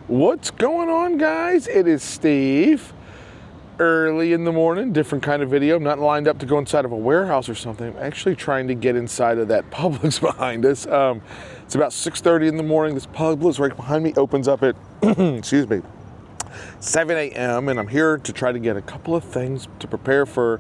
What's going on, guys? It is Steve. Early in the morning, different kind of video. I'm not lined up to go inside of a warehouse or something. I'm actually trying to get inside of that Publix behind us. It's about 6:30 in the morning. This Publix right behind me opens up at, excuse me, 7 a.m. and I'm here to try to get a couple of things to prepare for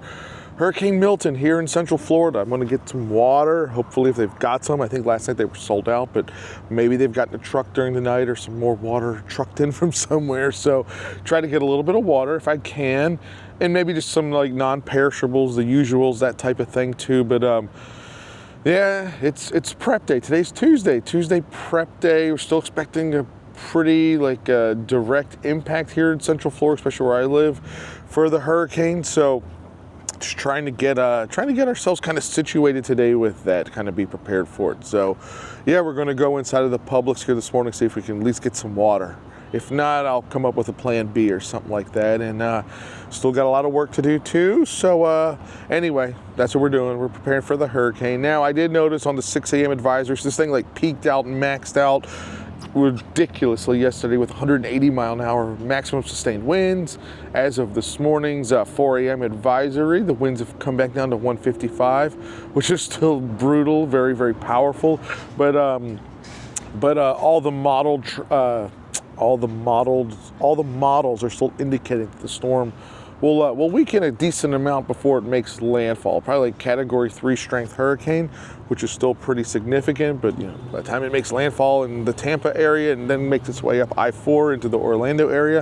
Hurricane Milton here in Central Florida. I'm going to get some water, hopefully if they've got some. I think last night they were sold out, but maybe they've gotten a truck during the night or some more water trucked in from somewhere. So try to get a little bit of water if I can, and maybe just some like non-perishables, the usuals, that type of thing too. But yeah, it's prep day. Today's Tuesday prep day. We're still expecting a pretty direct impact here in Central Florida, especially where I live, for the hurricane. So just trying to get ourselves kind of situated today with that, kind of be prepared for it. So yeah, we're going to go inside of the Publix here this morning, see if we can at least get some water. If not, I'll come up with a plan B or something like that. And still got a lot of work to do too. So anyway, that's what we're doing. We're preparing for the hurricane. Now, I did notice on the 6 a.m. advisories, this thing like peaked out and maxed out ridiculously yesterday with 180 mile an hour maximum sustained winds. As of this morning's 4 a.m. advisory, the winds have come back down to 155, which is still brutal, very, very powerful. But all the models are still indicating that the storm will weaken a decent amount before it makes landfall. Probably like Category 3 strength hurricane, which is still pretty significant. But you know, by the time it makes landfall in the Tampa area and then makes its way up I-4 into the Orlando area,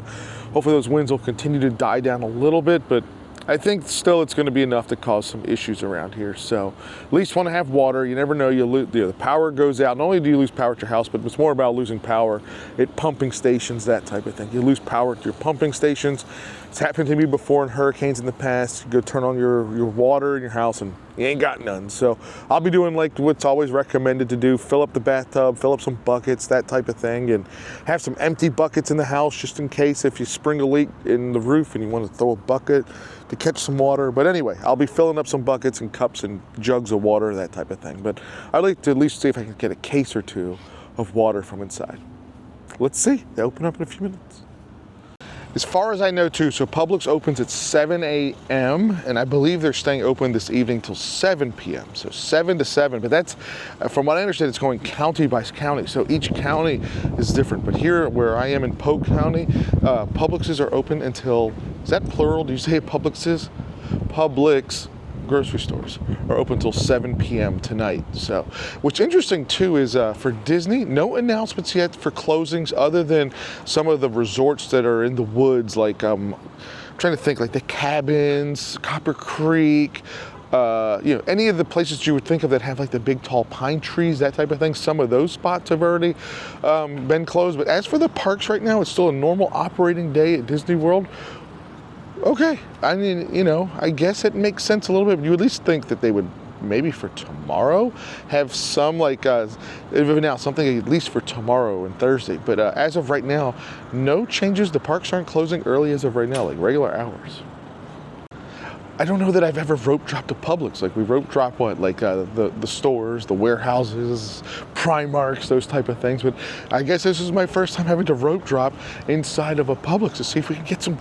hopefully those winds will continue to die down a little bit. But I think still it's going to be enough to cause some issues around here. So at least want to have water. You never know, the power goes out. Not only do you lose power at your house, but it's more about losing power at pumping stations, that type of thing. You lose power at your pumping stations. It's happened to me before in hurricanes in the past. You go turn on your water in your house and you ain't got none. So I'll be doing like what's always recommended to do: fill up the bathtub, fill up some buckets, that type of thing, and have some empty buckets in the house just in case if you spring a leak in the roof and you want to throw a bucket to catch some water. But anyway, I'll be filling up some buckets and cups and jugs of water, that type of thing. But I'd like to at least see if I can get a case or two of water from inside. Let's see. They open up in a few minutes. As far as I know too, so Publix opens at 7 a.m. and I believe they're staying open this evening till 7 p.m. So 7 to 7, but that's, from what I understand, it's going county by county. So each county is different. But here where I am in Polk County, Publixes are open until, is that plural? Do you say Publixes? Publix grocery stores are open until 7 p.m. tonight. So what's interesting too is for Disney, no announcements yet for closings other than some of the resorts that are in the woods, like I'm trying to think, like the Cabins, Copper Creek, any of the places you would think of that have like the big tall pine trees, that type of thing. Some of those spots have already been closed. But as for the parks right now, it's still a normal operating day at Disney World. Okay, I mean, I guess it makes sense a little bit. You would at least think that they would maybe for tomorrow have some they've announced something at least for tomorrow and Thursday. But as of right now, no changes. The parks aren't closing early as of right now, like regular hours. I don't know that I've ever rope dropped a Publix. Like we rope drop the stores, the warehouses, Primarks, those type of things. But I guess this is my first time having to rope drop inside of a Publix to see if we can get some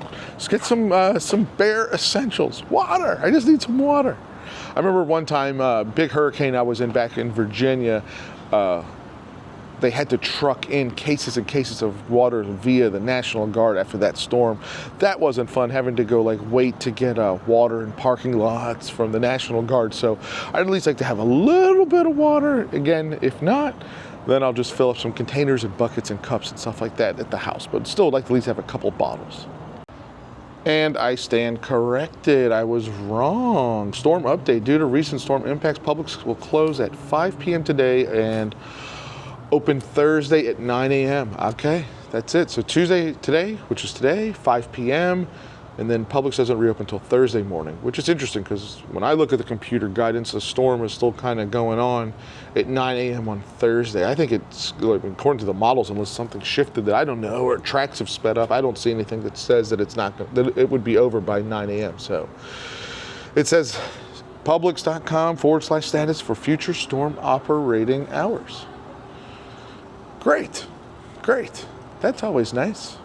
bare essentials. Water. I just need some water. I remember one time, big hurricane I was in back in Virginia. They had to truck in cases and cases of water via the National Guard after that storm. That wasn't fun, having to go wait to get water in parking lots from the National Guard. So I'd at least like to have a little bit of water. Again, if not, then I'll just fill up some containers and buckets and cups and stuff like that at the house. But still I'd like to at least have a couple bottles. And I stand corrected. I was wrong. Storm update. Due to recent storm impacts, Publix will close at 5 p.m. today and open Thursday at 9 a.m. Okay, that's it. So today, 5 p.m. And then Publix doesn't reopen until Thursday morning, which is interesting because when I look at the computer guidance, the storm is still kind of going on at 9 a.m. on Thursday. I think it's, according to the models, unless something shifted that I don't know, or tracks have sped up, I don't see anything that says that that it would be over by 9 a.m. So it says Publix.com/status for future storm operating hours. Great. That's always nice.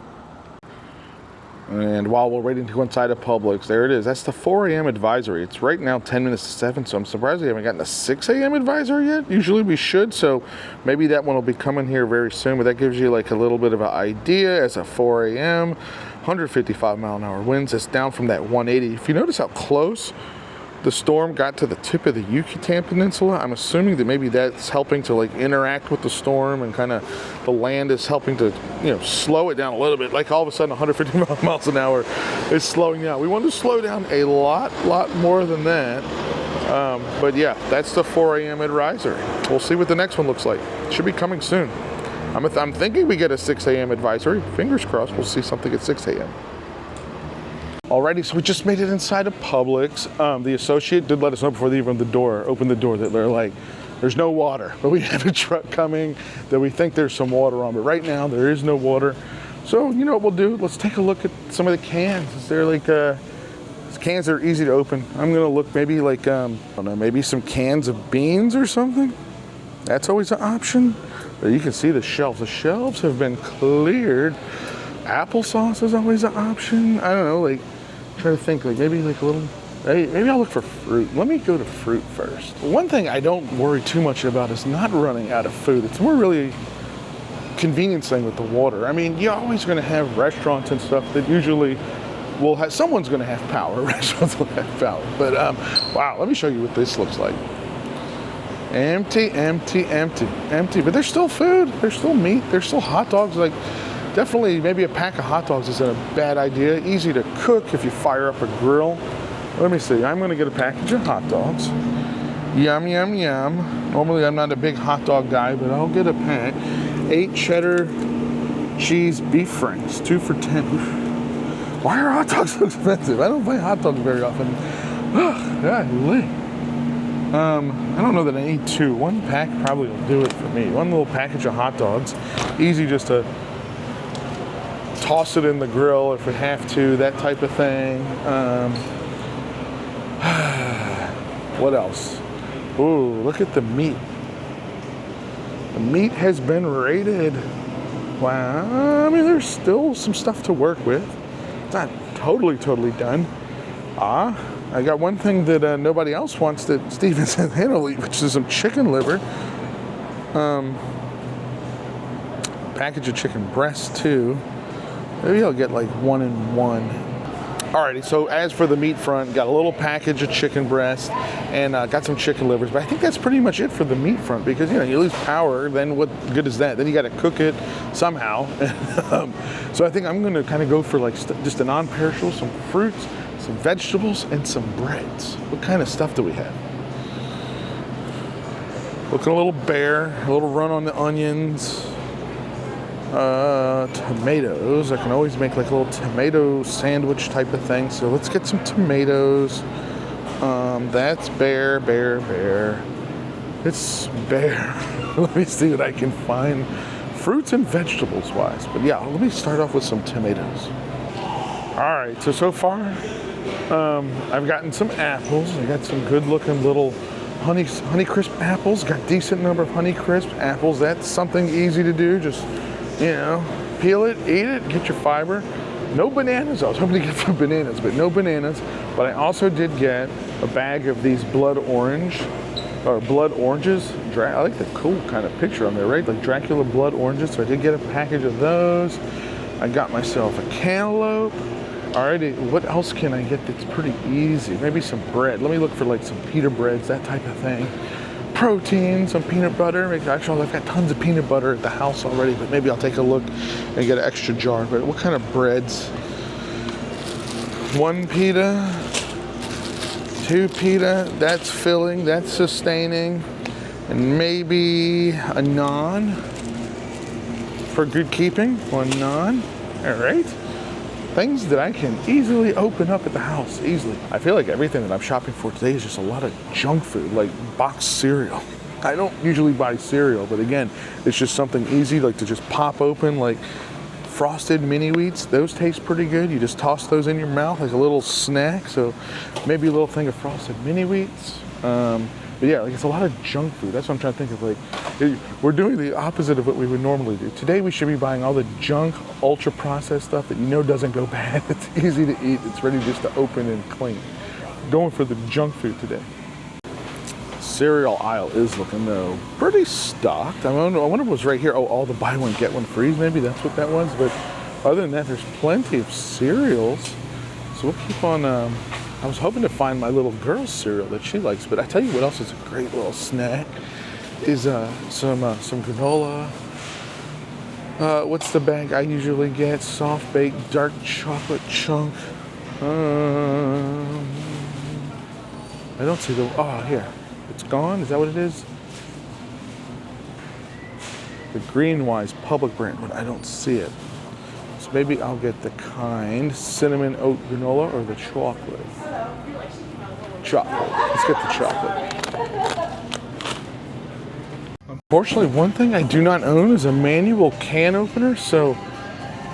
And while we're waiting to go inside of Publix, there it is. That's the 4 a.m. advisory. It's right now 10 minutes to 7, so I'm surprised we haven't gotten a 6 a.m. advisory yet. Usually we should, so maybe that one will be coming here very soon, but that gives you like a little bit of an idea. As a 4 a.m., 155 mile an hour winds. It's down from that 180. If you notice how close the storm got to the tip of the Yucatan Peninsula, I'm assuming that maybe that's helping to like interact with the storm, and kind of the land is helping to, you know, slow it down a little bit. Like all of a sudden 150 miles an hour is slowing down. We want to slow down a lot more than that. But yeah, that's the 4 a.m. advisory. We'll see what the next one looks like. Should be coming soon. I'm thinking we get a 6 a.m. advisory. Fingers crossed we'll see something at 6 a.m. Alrighty, so we just made it inside of Publix. The associate did let us know before they even opened the door, that they're like, there's no water, but we have a truck coming that we think there's some water on. But right now there is no water. So you know what we'll do? Let's take a look at some of the cans. Is there like cans that are easy to open? I'm gonna look maybe like I don't know, maybe some cans of beans or something. That's always an option. But you can see the shelves. The shelves have been cleared. Applesauce is always an option. I don't know, like, try to think, like maybe like a little, maybe I'll look for fruit. Let me go to fruit first. One thing I don't worry too much about is not running out of food. It's more really convenience thing with the water. I mean, you're always going to have restaurants and stuff that usually will have, someone's going to have power. Restaurants will have power. But wow, let me show you what this looks like. Empty. But there's still food. There's still meat. There's still hot dogs. Like, definitely, maybe a pack of hot dogs isn't a bad idea. Easy to cook if you fire up a grill. Let me see. I'm going to get a package of hot dogs. Yum, yum, yum. Normally, I'm not a big hot dog guy, but I'll get a pack. 8 cheddar cheese beef franks, 2 for $10. Why are hot dogs so expensive? I don't buy hot dogs very often. Golly. I don't know that I need 2. 1 pack probably will do it for me. 1 little package of hot dogs. Easy just to toss it in the grill if we have to, that type of thing. What else? Ooh, look at the meat. The meat has been rated. Wow, I mean, there's still some stuff to work with. It's not totally done. I got one thing that nobody else wants that Steven said he'll eat, which is some chicken liver. Package of chicken breasts too. Maybe I'll get like 1 and 1. Alrighty, so as for the meat front, got a little package of chicken breast and got some chicken livers. But I think that's pretty much it for the meat front, because you know, you lose power, then what good is that? Then you got to cook it somehow. So I think I'm going to kind of go for like just a non-perishable, some fruits, some vegetables, and some breads. What kind of stuff do we have? Looking a little bare, a little run on the onions. Tomatoes. I can always make like a little tomato sandwich type of thing. So let's get some tomatoes. That's bare. It's bare. Let me see what I can find fruits and vegetables wise. But yeah, let me start off with some tomatoes. All right, so far I've gotten some apples. I got some good looking little Honeycrisp apples. Got decent number of Honeycrisp apples. That's something easy to do. Just, you know, peel it, eat it, get your fiber. No bananas. I was hoping to get some bananas, but no bananas. But I also did get a bag of these blood oranges. I like the cool kind of picture on there, right? Like Dracula blood oranges. So I did get a package of those. I got myself a cantaloupe. Alrighty, what else can I get that's pretty easy? Maybe some bread. Let me look for like some pita breads, that type of thing. Protein, some peanut butter. Actually, I've got tons of peanut butter at the house already, but maybe I'll take a look and get an extra jar. But what kind of breads? 1 pita, 2 pita, that's filling, that's sustaining. And maybe a naan for good keeping, 1 naan. All right. Things that I can easily open up at the house, easily. I feel like everything that I'm shopping for today is just a lot of junk food, like boxed cereal. I don't usually buy cereal, but again, it's just something easy, like to just pop open, like frosted mini wheats. Those taste pretty good. You just toss those in your mouth as a little snack. So maybe a little thing of frosted mini wheats. But yeah, like it's a lot of junk food. That's what I'm trying to think of. Like We're doing the opposite of what we would normally do. Today we should be buying all the junk, ultra processed stuff that you know doesn't go bad. It's easy to eat. It's ready just to open and clean. Going for the junk food today. Cereal aisle is looking though pretty stocked. I wonder what was right here. Oh, all the buy one get one frees. Maybe that's what that was. But other than that, there's plenty of cereals. So we'll keep on. I was hoping to find my little girl's cereal that she likes. But I tell you what else is a great little snack is some granola. What's the bag I usually get? Soft baked dark chocolate chunk. I don't see the. Oh, here. It's gone? Is that what it is? The Greenwise Public brand, but I don't see it. So maybe I'll get the kind cinnamon oat granola or the chocolate. Chocolate. Let's get the chocolate. Unfortunately, one thing I do not own is a manual can opener, so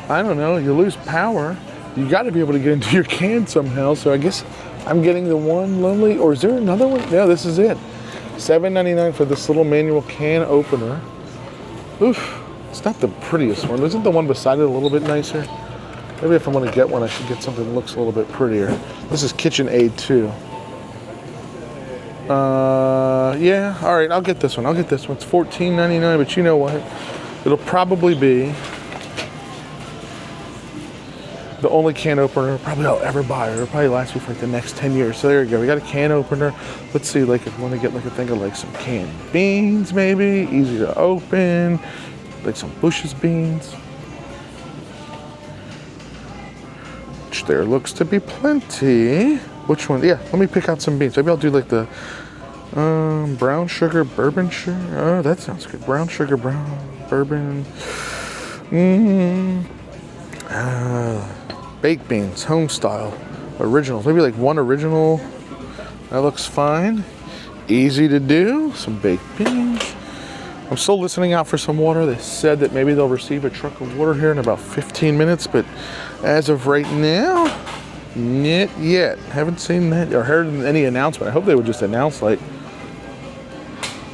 I don't know, you lose power. You got to be able to get into your can somehow, so I guess I'm getting the one lonely, or is there another one? No, this is it. $7.99 for this little manual can opener. Oof, it's not the prettiest one. Isn't the one beside it a little bit nicer? Maybe if I'm gonna get one, I should get something that looks a little bit prettier. This is KitchenAid too. Yeah, all right, I'll get this one. It's $14.99, but you know what? It'll probably be the only can opener probably I'll ever buy. It'll probably last me for like the next 10 years. So there you go. We got a can opener. Let's see, like if you want to get like a thing of like some canned beans, maybe easy to open, like some Bush's beans. Which there looks to be plenty. Which one? Yeah, let me pick out some beans. Maybe I'll do like the brown sugar, bourbon sugar. Oh, that sounds good. Brown sugar, bourbon. Baked beans, home style, originals. Maybe like one original. That looks fine. Easy to do. Some baked beans. I'm still listening out for some water. They said that maybe they'll receive a truck of water here in about 15 minutes, but as of right now, not yet. Haven't seen that or heard any announcement. I hope they would just announce like,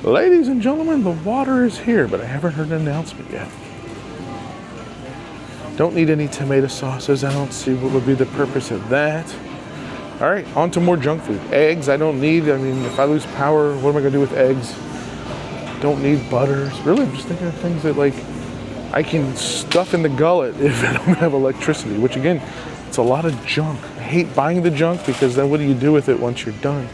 ladies and gentlemen, the water is here, but I haven't heard an announcement yet. Don't need any tomato sauces. I don't see what would be the purpose of that. All right, on to more junk food. Eggs, I don't need. I mean, if I lose power, what am I gonna do with eggs? Don't need butters. Really, I'm just thinking of things that like I can stuff in the gullet if I don't have electricity, which again, it's a lot of junk. I hate buying the junk because then what do you do with it once you're done?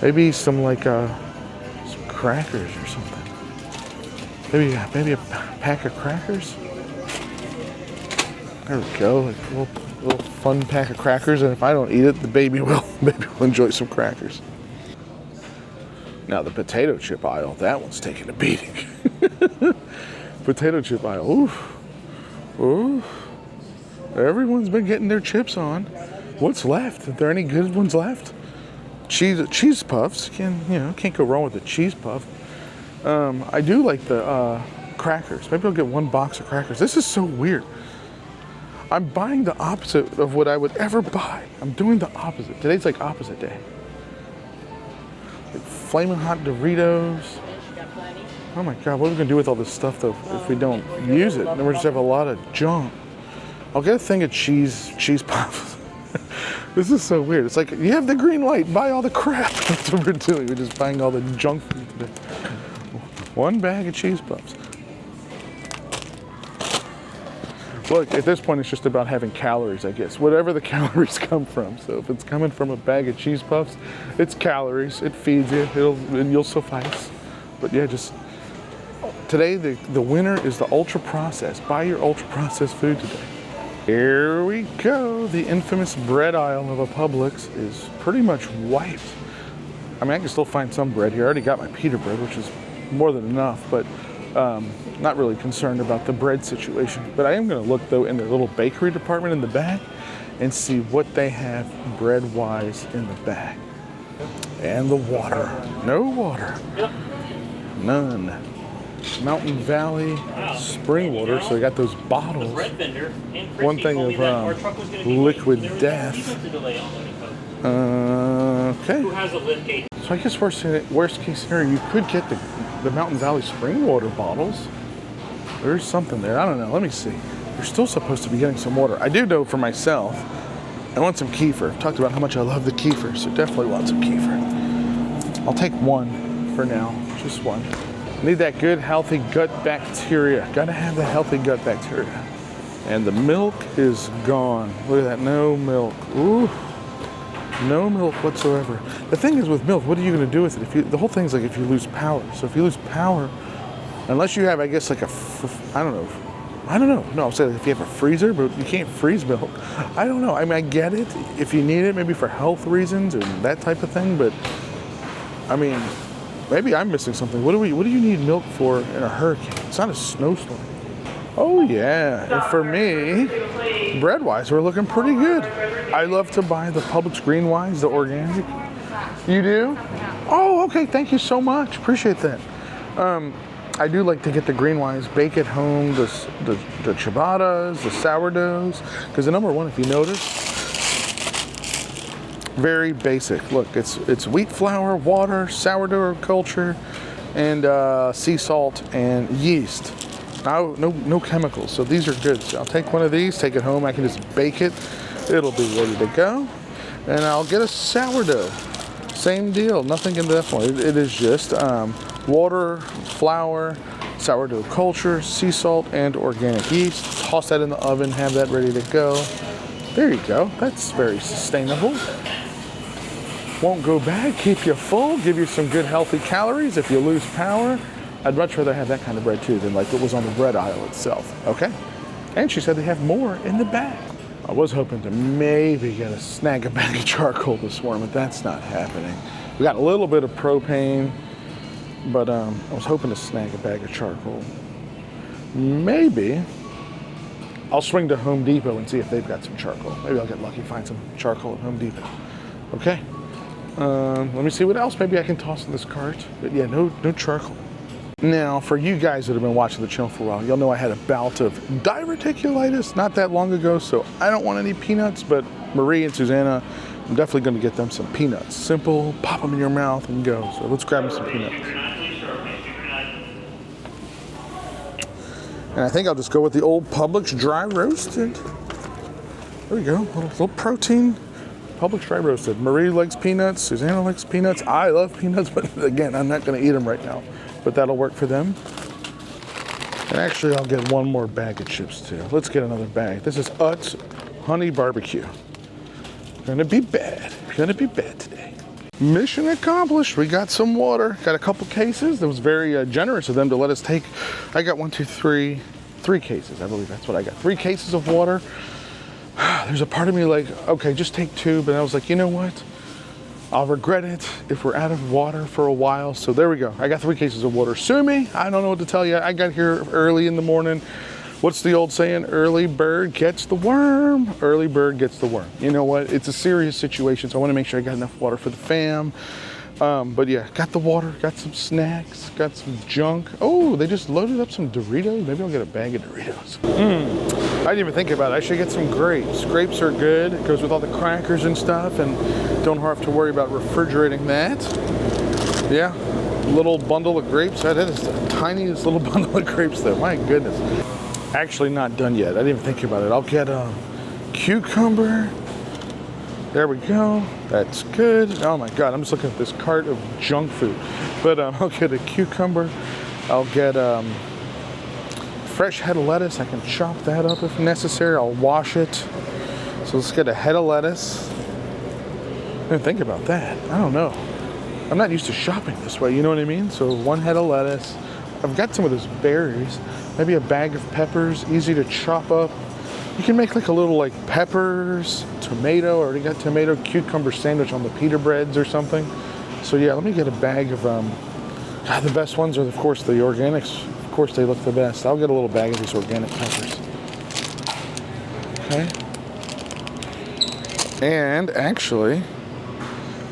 Maybe some like some crackers or something. Maybe a pack of crackers. There we go, like a little fun pack of crackers, and if I don't eat it, the baby will enjoy some crackers. Now the potato chip aisle, that one's taking a beating. Potato chip aisle, oof, oof. Everyone's been getting their chips on. What's left? Are there any good ones left? Cheese puffs, can't go wrong with a cheese puff. I do like the crackers. Maybe I'll get one box of crackers. This is so weird. I'm buying the opposite of what I would ever buy. I'm doing the opposite. Today's like opposite day. Like flaming hot Doritos. Oh my God, what are we gonna do with all this stuff though if we don't use it? Then we're just have a lot of junk. I'll get a thing of cheese puffs. This is so weird. It's like, you have the green light, buy all the crap. That's what we're doing. We're just buying all the junk food today. One bag of cheese puffs. Look, at this point, it's just about having calories, I guess. Whatever the calories come from. So if it's coming from a bag of cheese puffs, it's calories. It feeds you. And you'll suffice. But yeah, just today, the winner is the ultra processed. Buy your ultra processed food today. Here we go. The infamous bread aisle of a Publix is pretty much wiped. I mean, I can still find some bread here. I already got my pita bread, which is more than enough, but not really concerned about the bread situation. But I am going to look, though, in their little bakery department in the back and see what they have bread-wise in the back. And the water. No water. None. Mountain Valley spring water, so they got those bottles. One thing of liquid death. Okay. So I guess worst case scenario, you could get the the Mountain Valley spring water bottles. There's something there. I don't know. Let me see. You're still supposed to be getting some water. I do know for myself, I want some kefir. I've talked about how much I love the kefir, so definitely want some kefir. I'll take one for now, just one. Need that good, healthy gut bacteria. Gotta have the healthy gut bacteria. And the milk is gone. Look at that, no milk. Ooh, no milk whatsoever. The thing is with milk, what are you gonna do with it? The whole thing's like if you lose power. So if you lose power, unless you have, I guess, like I don't know. No, I'm saying if you have a freezer, but you can't freeze milk. I don't know. I mean, I get it. If you need it, maybe for health reasons or that type of thing, but I mean, maybe I'm missing something. What do you need milk for in a hurricane? It's not a snowstorm. Oh yeah, and for me, bread-wise, we're looking pretty good. I love to buy the Publix green wines, the organic. You do? Oh, okay, thank you so much. Appreciate that. I do like to get the green wines, bake at home, the ciabattas, the sourdoughs, because the number one, if you notice, very basic. Look, it's wheat flour, water, sourdough culture, and sea salt and yeast. No chemicals, so these are good. So I'll take one of these, take it home, I can just bake it. It'll be ready to go. And I'll get a sourdough. Same deal, nothing in that one. It is just water, flour, sourdough culture, sea salt, and organic yeast. Toss that in the oven, have that ready to go. There you go, that's very sustainable. Won't go bad, keep you full, give you some good healthy calories if you lose power. I'd much rather have that kind of bread too than like what was on the bread aisle itself, okay? And she said they have more in the bag. I was hoping to maybe snag a bag of charcoal this morning, but that's not happening. We got a little bit of propane, but I was hoping to snag a bag of charcoal. Maybe I'll swing to Home Depot and see if they've got some charcoal. Maybe I'll get lucky, find some charcoal at Home Depot. Okay, let me see what else maybe I can toss in this cart. But yeah, no charcoal. Now, for you guys that have been watching the channel for a while, you'll know I had a bout of diverticulitis not that long ago, so I don't want any peanuts, but Marie and Susanna, I'm definitely going to get them some peanuts. Simple, pop them in your mouth and go. So let's grab them some peanuts. And I think I'll just go with the old Publix dry roasted. There we go, little protein. Publix dry roasted. Marie likes peanuts, Susanna likes peanuts. I love peanuts, but again, I'm not going to eat them right now. But that'll work for them. And actually, I'll get one more bag of chips too. Let's get another bag. This is Utz Honey Barbecue. Gonna be bad. Gonna be bad today. Mission accomplished. We got some water. Got a couple cases. That was very generous of them to let us take. I got 3 cases. I believe that's what I got. 3 cases of water. There's a part of me like, okay, just take 2. But I was like, you know what? I'll regret it if we're out of water for a while. So there we go. I got 3 cases of water. Sue me. I don't know what to tell you. I got here early in the morning. What's the old saying? Early bird gets the worm. Early bird gets the worm. You know what? It's a serious situation, so I want to make sure I got enough water for the fam. But yeah, got the water, got some snacks, got some junk. Oh, they just loaded up some Doritos. Maybe I'll get a bag of Doritos. I didn't even think about it. I should get some grapes. Grapes are good. It goes with all the crackers and stuff, and don't have to worry about refrigerating that. Yeah, little bundle of grapes. That is the tiniest little bundle of grapes though. My goodness. Actually not done yet. I didn't even think about it. I'll get a cucumber. There we go. That's good. Oh my God, I'm just looking at this cart of junk food. But I'll get a cucumber. I'll get fresh head of lettuce. I can chop that up if necessary. I'll wash it. So let's get a head of lettuce. I didn't think about that. I don't know. I'm not used to shopping this way, you know what I mean? So 1 head of lettuce. I've got some of those berries. Maybe a bag of peppers, easy to chop up. You can make like a little like peppers, tomato, I already got tomato, cucumber sandwich on the pita breads or something. So yeah, let me get a bag of, the best ones are of course the organics. Of course they look the best. I'll get a little bag of these organic peppers. Okay. And actually,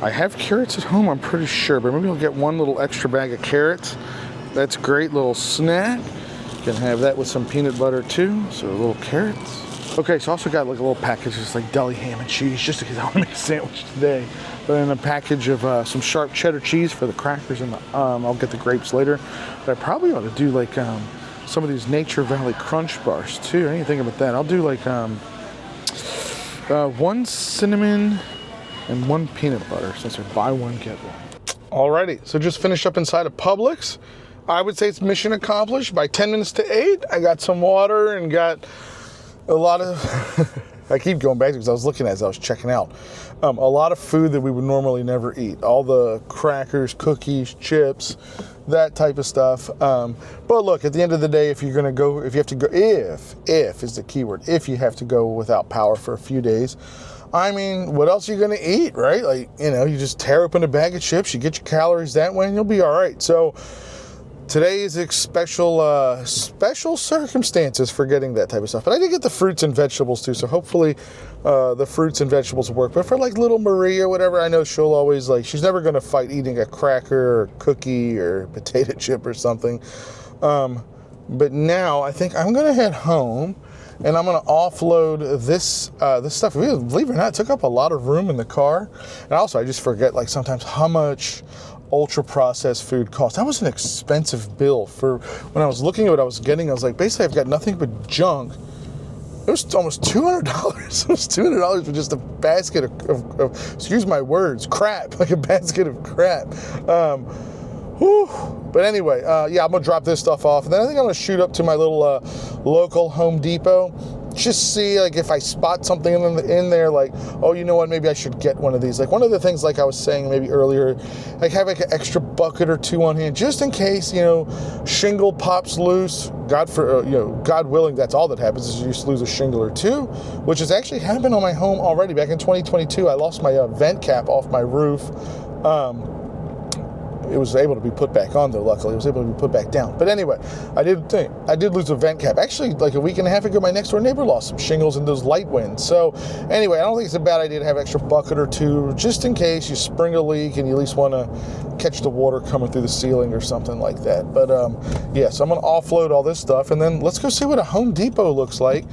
I have carrots at home, I'm pretty sure, but maybe I'll get 1 little extra bag of carrots. That's a great little snack. You can have that with some peanut butter too, so little carrots. Okay, so I also got like a little package, just like deli ham and cheese, just because I want to make a sandwich today. But then a package of some sharp cheddar cheese for the crackers, and I'll get the grapes later. But I probably ought to do like some of these Nature Valley Crunch bars too. I didn't think about that. I'll do like 1 cinnamon and 1 peanut butter, since they're buy one get one. Alrighty, so just finished up inside of Publix. I would say it's mission accomplished. By 10 minutes to 8, I got some water and got a lot of, I keep going back to because I was looking at it as I was checking out. A lot of food that we would normally never eat. All the crackers, cookies, chips, that type of stuff. But look, at the end of the day, if you're gonna go, if you have to go, if is the key word, if you have to go without power for a few days, I mean, what else are you gonna eat, right? Like, you know, you just tear open a bag of chips, you get your calories that way, and you'll be all right. So today is special circumstances for getting that type of stuff. But I did get the fruits and vegetables too, so hopefully the fruits and vegetables will work. But for like little Marie or whatever, I know she'll always like, she's never gonna fight eating a cracker or cookie or potato chip or something. But now I think I'm gonna head home and I'm gonna offload this stuff. Believe it or not, it took up a lot of room in the car. And also I just forget like sometimes how much ultra processed food costs. That was an expensive bill for when I was looking at what I was getting. I was like, basically I've got nothing but junk. It was almost $200. It was $200 for just a basket of excuse my words, crap, like a basket of crap. But anyway, yeah, I'm gonna drop this stuff off, and then I think I'm gonna shoot up to my little local Home Depot, just see like if I spot something in there, like, oh, you know what, maybe I should get one of these. Like one of the things, like I was saying maybe earlier, like have like an extra bucket or two on hand, just in case, you know, shingle pops loose. God willing, that's all that happens, is you just lose a shingle or two, which has actually happened on my home already. Back in 2022, I lost my vent cap off my roof. It was able to be put back on though, luckily. It was able to be put back down. But anyway, I did lose a vent cap. Actually, like a week and a half ago, my next door neighbor lost some shingles in those light winds. So anyway, I don't think it's a bad idea to have an extra bucket or two, just in case you spring a leak and you at least want to catch the water coming through the ceiling or something like that. But yeah, so I'm gonna offload all this stuff, and then let's go see what a Home Depot looks like.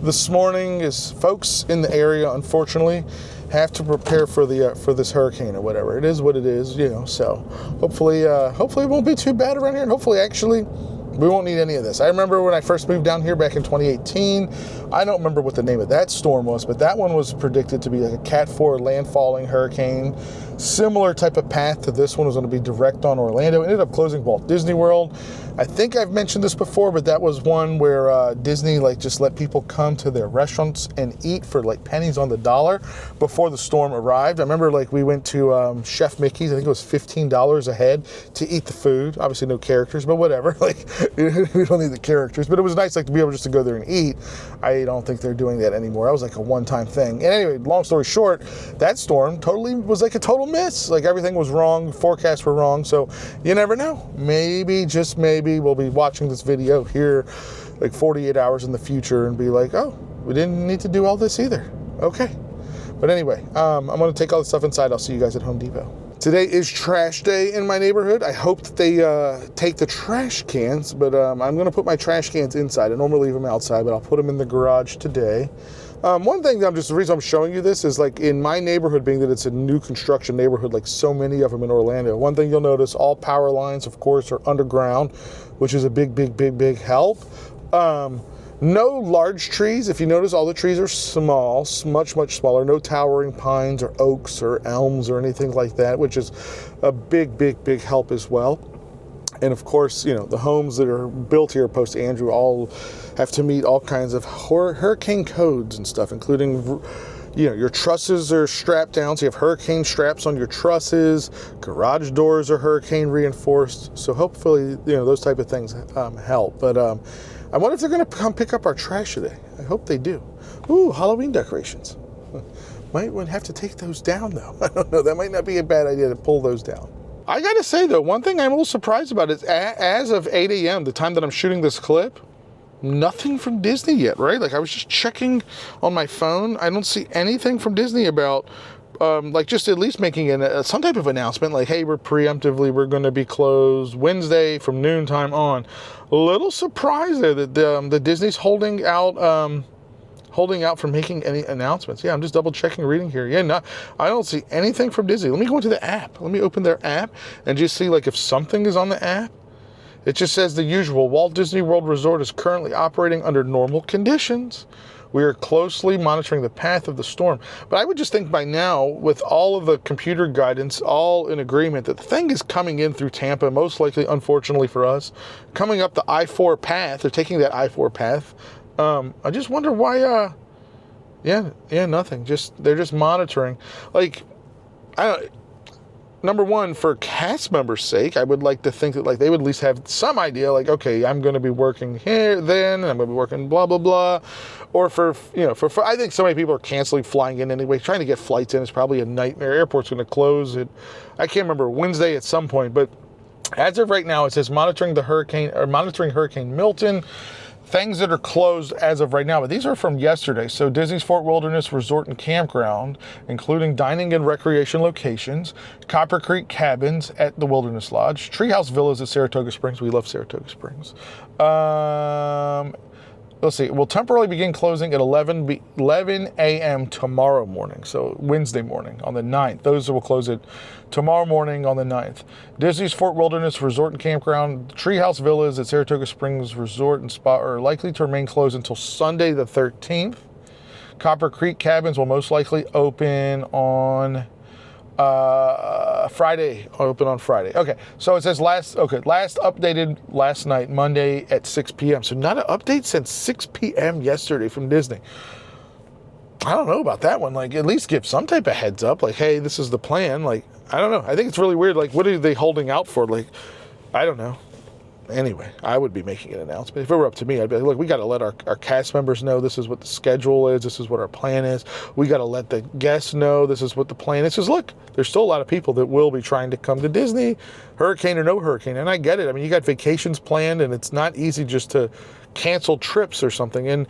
This morning is folks in the area, unfortunately, have to prepare for this hurricane or whatever. It is what it is, you know. So hopefully it won't be too bad around here, and hopefully actually we won't need any of this. I remember when I first moved down here back in 2018. I don't remember what the name of that storm was, but that one was predicted to be like a Cat 4 landfalling hurricane. Similar type of path to this one, was going to be direct on Orlando. It ended up closing Walt Disney World. I think I've mentioned this before, but that was one where Disney like just let people come to their restaurants and eat for like pennies on the dollar before the storm arrived. I remember like we went to Chef Mickey's. I think it was $15 a head to eat the food. Obviously no characters, but whatever. Like we don't need the characters, but it was nice like to be able just to go there and eat. I don't think they're doing that anymore. That was like a one-time thing. And anyway, long story short, that storm totally was like a total miss. Like everything was wrong, forecasts were wrong. So you never know. Maybe, just maybe, we'll be watching this video here like 48 hours in the future and be like, oh, we didn't need to do all this either. Okay. But anyway, I'm going to take all the stuff inside. I'll see you guys at Home Depot. Today is trash day in my neighborhood. I hope that they take the trash cans, but I'm going to put my trash cans inside. I normally leave them outside, but I'll put them in the garage today. One thing the reason I'm showing you this is like in my neighborhood, being that it's a new construction neighborhood, like so many of them in Orlando, one thing you'll notice, all power lines, of course, are underground, which is a big help. No large trees. If you notice, all the trees are small, much smaller. No towering pines or oaks or elms or anything like that, which is a big help as well. And of course, you know, the homes that are built here post Andrew all have to meet all kinds of hurricane codes and stuff, including, you know, your trusses are strapped down, so you have hurricane straps on your trusses. Garage doors are hurricane reinforced. So hopefully, you know, those type of things help. But I wonder if they're going to come pick up our trash today. I hope they do. Ooh, Halloween decorations. Might have to take those down though. I don't know. That might not be a bad idea to pull those down. I got to say though, one thing I'm a little surprised about is as of 8 a.m., the time that I'm shooting this clip, nothing from Disney yet, right? Like I was just checking on my phone. I don't see anything from Disney about like just at least making some type of announcement like, hey, we're going to be closed Wednesday from noontime on. A little surprised there that the Disney's holding out holding out from making any announcements. Yeah, I'm just double checking, reading here. Yeah, no, I don't see anything from Disney. Let me go into the app. Let me open their app and just see like if something is on the app. It just says the usual. Walt Disney World Resort is currently operating under normal conditions. We are closely monitoring the path of the storm. But I would just think by now, with all of the computer guidance, all in agreement, that the thing is coming in through Tampa, most likely, unfortunately for us, coming up the I-4 path. They're taking that I-4 path. I just wonder why, yeah, nothing. They're just monitoring. Like, number one, for cast members' sake, I would like to think that like they would at least have some idea, like, okay, I'm going to be working here, then, and I'm going to be working blah, blah, blah. Or for I think so many people are canceling flying in anyway. Trying to get flights in is probably a nightmare. Airport's going to close at, I can't remember, Wednesday at some point. But as of right now, it says monitoring Hurricane Milton. Things that are closed as of right now, but these are from yesterday. So Disney's Fort Wilderness Resort and Campground, including dining and recreation locations, Copper Creek Cabins at the Wilderness Lodge, Treehouse Villas at Saratoga Springs. We love Saratoga Springs. Let's see. We'll temporarily begin closing at 11 a.m. tomorrow morning. So Wednesday morning on the 9th. Those will close it tomorrow morning on the 9th. Disney's Fort Wilderness Resort and Campground, Treehouse Villas at Saratoga Springs Resort and Spa are likely to remain closed until Sunday the 13th. Copper Creek Cabins will most likely open on Friday. Okay, so it says last updated last night, Monday at 6 p.m. So not an update since 6 p.m. yesterday from Disney. I don't know about that one. Like, at least give some type of heads up. Like, hey, this is the plan. Like, I don't know. I think it's really weird. Like, what are they holding out for? Like, I don't know. Anyway, I would be making an announcement. If it were up to me, I'd be like, look, we got to let our cast members know this is what the schedule is. This is what our plan is. We got to let the guests know this is what the plan is. Because look, there's still a lot of people that will be trying to come to Disney, hurricane or no hurricane. And I get it. I mean, you got vacations planned and it's not easy just to cancel trips or something. And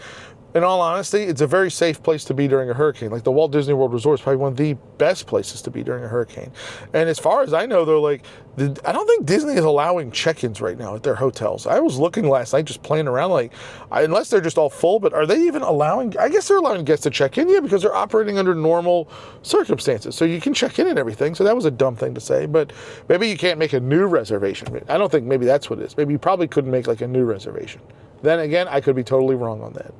in all honesty, it's a very safe place to be during a hurricane. Like the Walt Disney World Resort is probably one of the best places to be during a hurricane. And as far as I know, though, like, I don't think Disney is allowing check-ins right now at their hotels. I was looking last night, just playing around, like, unless they're just all full, but are they even allowing, I guess they're allowing guests to check in, yeah, because they're operating under normal circumstances. So you can check in and everything. So that was a dumb thing to say, but maybe you can't make a new reservation. I don't think maybe that's what it is. Maybe you probably couldn't make like a new reservation. Then again, I could be totally wrong on that.